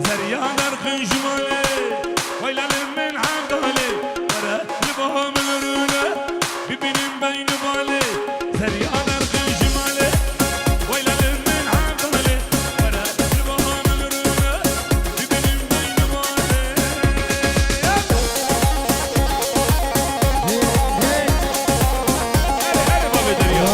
سريان ارخن جمالي ويلال من عبدالي ورا لبهم الرونة ببنين بين بالي سريان ارخن جمالي ويلال من عبدالي ورا لبهم الرونة ببنين بين بالي هلا بابي دريا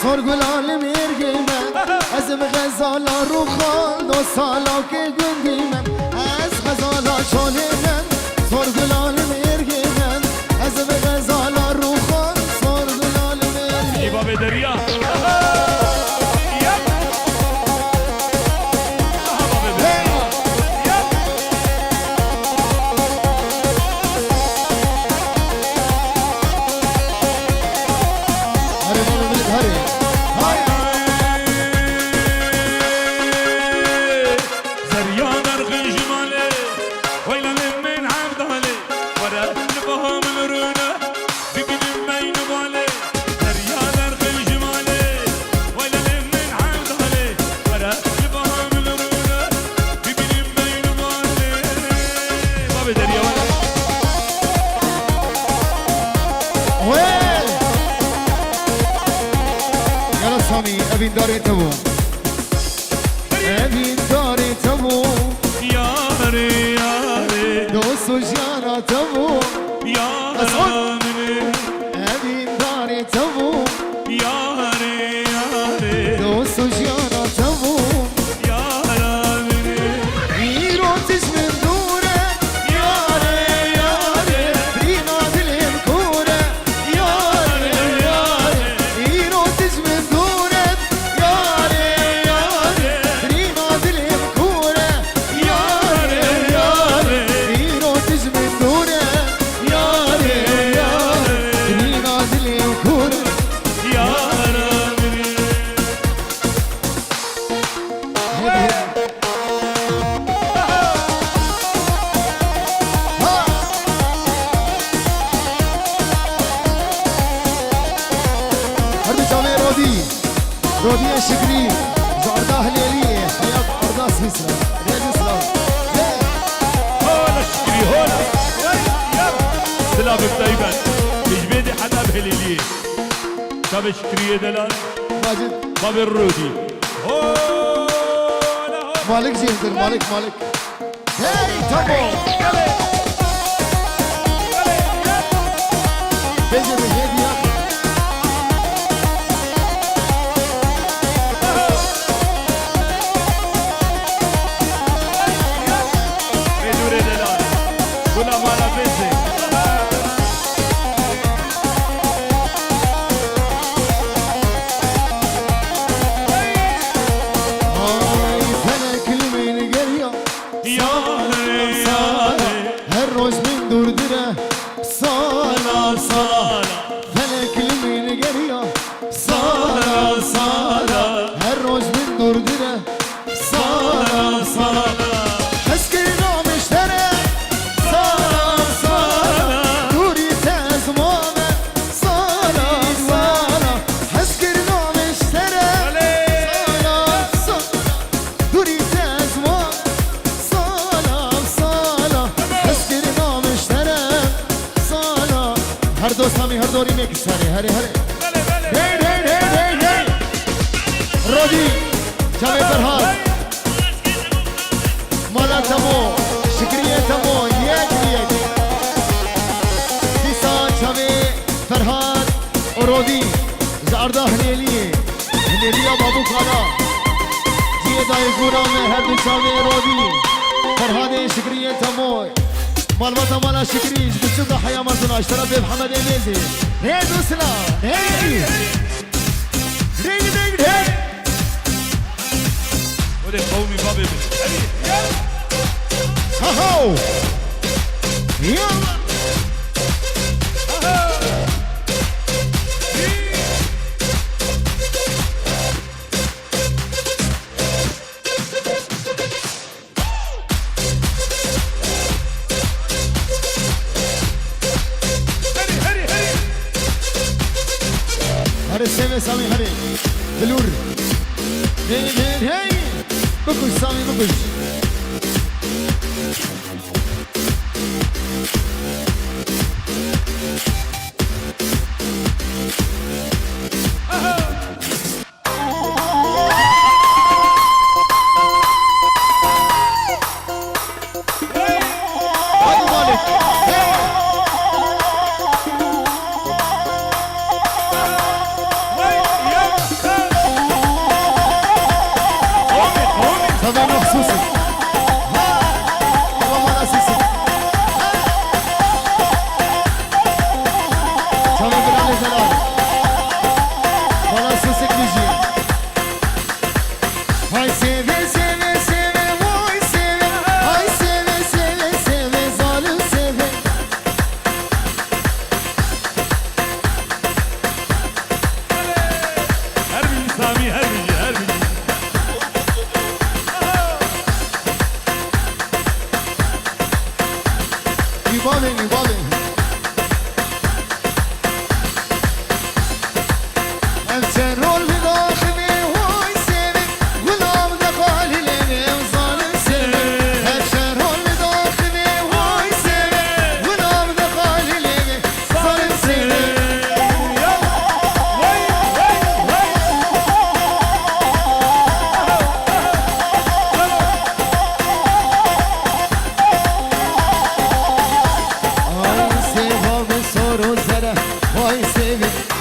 سرگلال میرگی من از غزالا رو خال دو سالا که گندی من از غزالا شالی من سرگلال میرگی من از غزالا رو خال سرگلال میرگی ای بابی دریا ابین داری تموم ابین داری تموم یاره یاره دوست و جانا تموم یاره ابین داری تموم یاره یاره دوست و جانا تموم یاره ایروتش من دوره یاره یاره رینا دلم کوره یاره یاره ایروتش من دوره یاره یاره رینا دلم کوره یاره یاره ایروتش من دوره یاره یاره رینا دلم کوره رودي شكري زعرده ليلي حياة أرض سويسرا ريال سلام هولا شكري هولا سلام بطيبان بجبيدي حدا بهليلي شاب شكري دلال ماجد باب الرودي هولا مالك جيهدر مالك هاي تابو بيجي بهيدي يا أخي هر دوری میکشانی هری رودی جامع فرهاد مالا تمو شکریه تمو یک دیسا جامع فرهاد و رودی زارده هنیلیه بابو کالا جیه دای گورا میں هر دو جامع رودی فرهاد شکریه تمو مالباتا مالا شكري جبتشوكا حيا مرزنا اشترى بيه محمد ايميزي هي دوسنا هي ريق هي ودي قومي بابي هاو يلا سامي سامي هري بلور هي بكش سامي بكش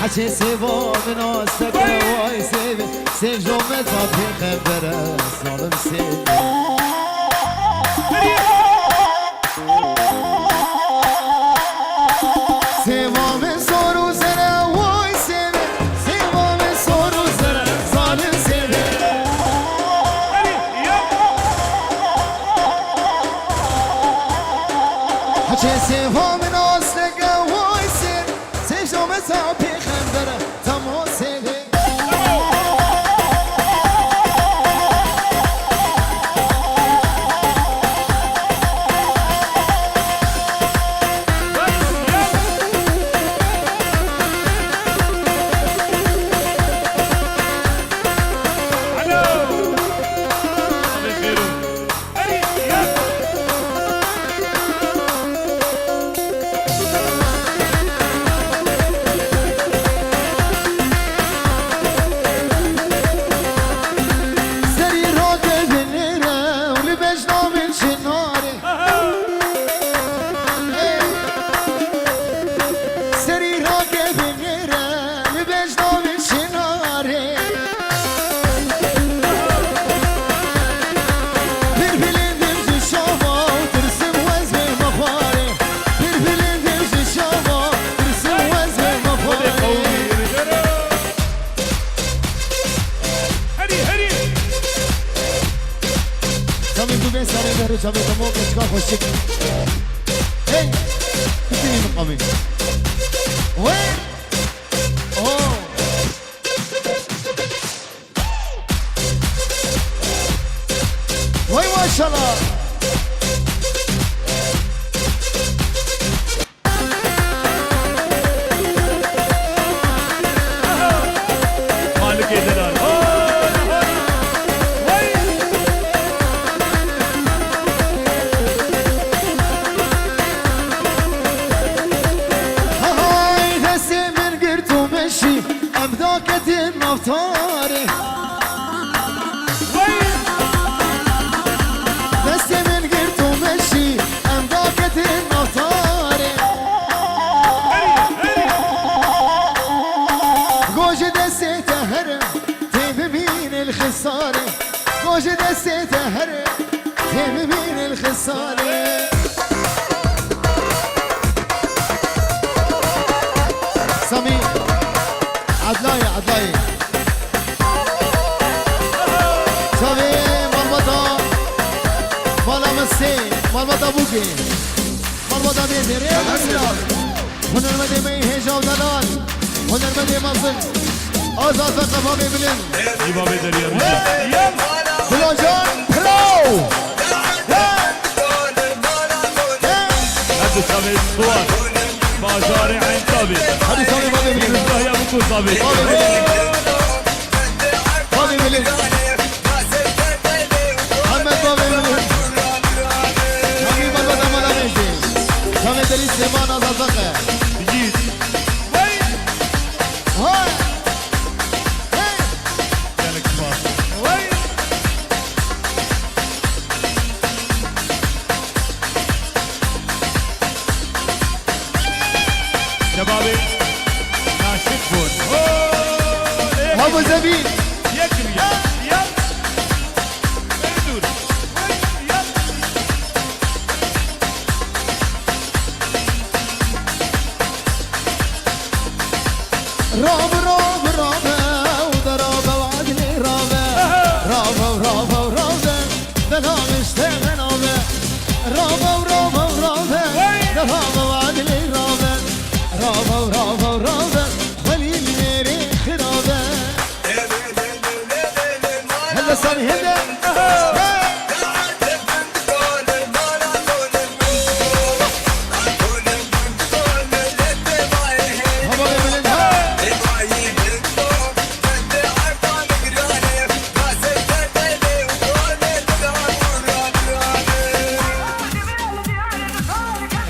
حچه سوا من آستکه وای سیوه سیو جمعه تا پیغمبره ظالم سیوه سیوا من سارو زره وای سیوه سیوا من سارو زره ظالم سیوه حچه سوا من آستکه وای سیوه سیو جمعه تا پیغمبره تمام سیوه شباب تمام اشكال خوشك هي كتير مقامين وين اوه وي ما شاء الله مالك يا دلال نفتاري بس من قرت ومشي ام ضاقت النفتاري قوش دسيته هرم تيب مين الخساري قوش دسيته هرم تيب مين الخساري سمير عدلاي عدلاي شوي مربطة مالا مسي مربطة بوكي مربطة بيتي ريال أسلام هنا المدي مي هجاو دلال هنا المدي مصر آزاد فقفا بيبلن يبا بدر يا رجل بلو جان بلو هذا سامي الصور تاجار عين ثابت هذه سامي بابي بلين الله يا ابو ثابت بابي بلين بابي بلين محمد بابي بلين حبيب البدا مالا ميزي سامي دلي سيمان ازازقه جيت هاي كانك ما شبابي ناشفون ابو زبين يكري يا بدور يا راب راب راب وضرب وعدني راب راب راب راب دلام اشتغل راب راب راب دلام وعدني راب راب راب راب خليل ميري خراب هلا سامي هلا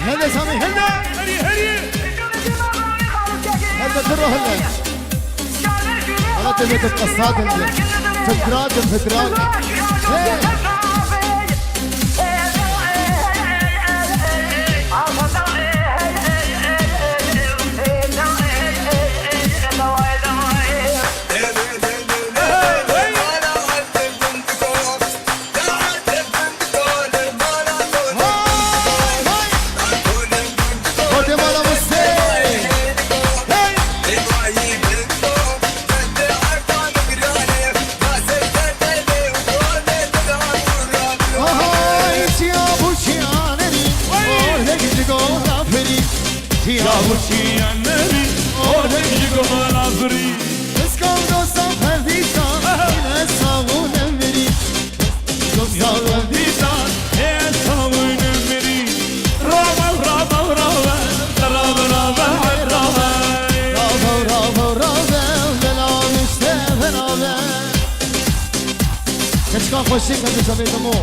هلا سامي هلا هري هري هلا ترى هلا على تبيت القصات فترات فترات يا وشي يا النبي اولك يقوم العفري اسكم دوسم فرديسا يا صابون امري يا وديتان يا صابون مري رابا رابا رابا رابا رابا رابا رابا رابا رابا دلام اشتغل رابا كشكا خوشي كنت سامي دمو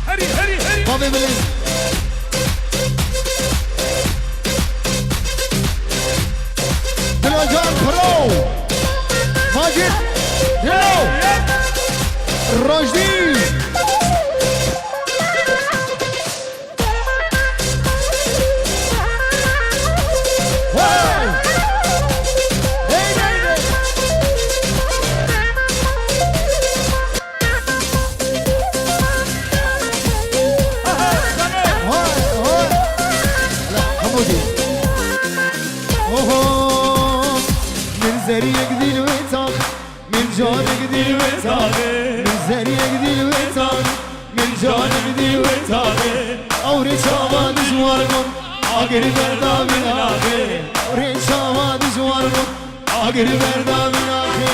هري هري هري بابي بلين دلوجان برو ماجد يلو رشدي واو هي هي هاي لا حمودي اوه من زريك ذي الوتاق من جانك ذي الوتاق من زريك ذي الوتاق من جانك ذي الوتاق اوري شاما دجواركم اقر بردا من اخي اوري شاما دجواركم اقر بردا من اخي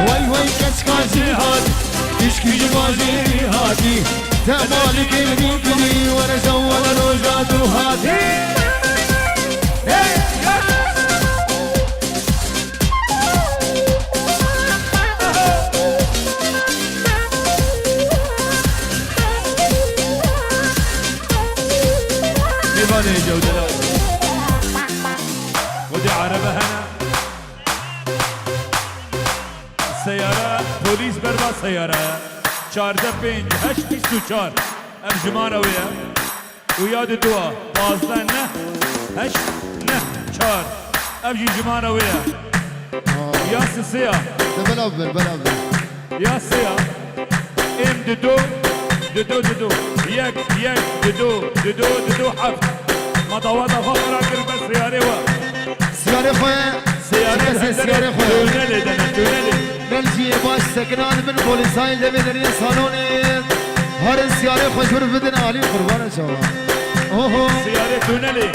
واي واي كشكا جهاد تشكي جباجي هاتي تمالك الممكني وانا جوال روجات وهاتي ديواني جودة ودي عربة هنا سيارة بوليس بربا سيارة 14 5 8 24 ام جمانة ويا وياد دوا 12 نه 8 نه 4 ام جي جمانة ويا يا سيا بلا يا سيا ام ددو ددو ددو يك ددو حفظ مطوات فقرة كربة سيارة و سيارة خويا سيارة خويا تونالي دنا تونالي بلجي باش سكنان من بوليساي دمي دريا صالوني هر سيارة خوش بدنا علي قربان شوا اوه سيارة تونالي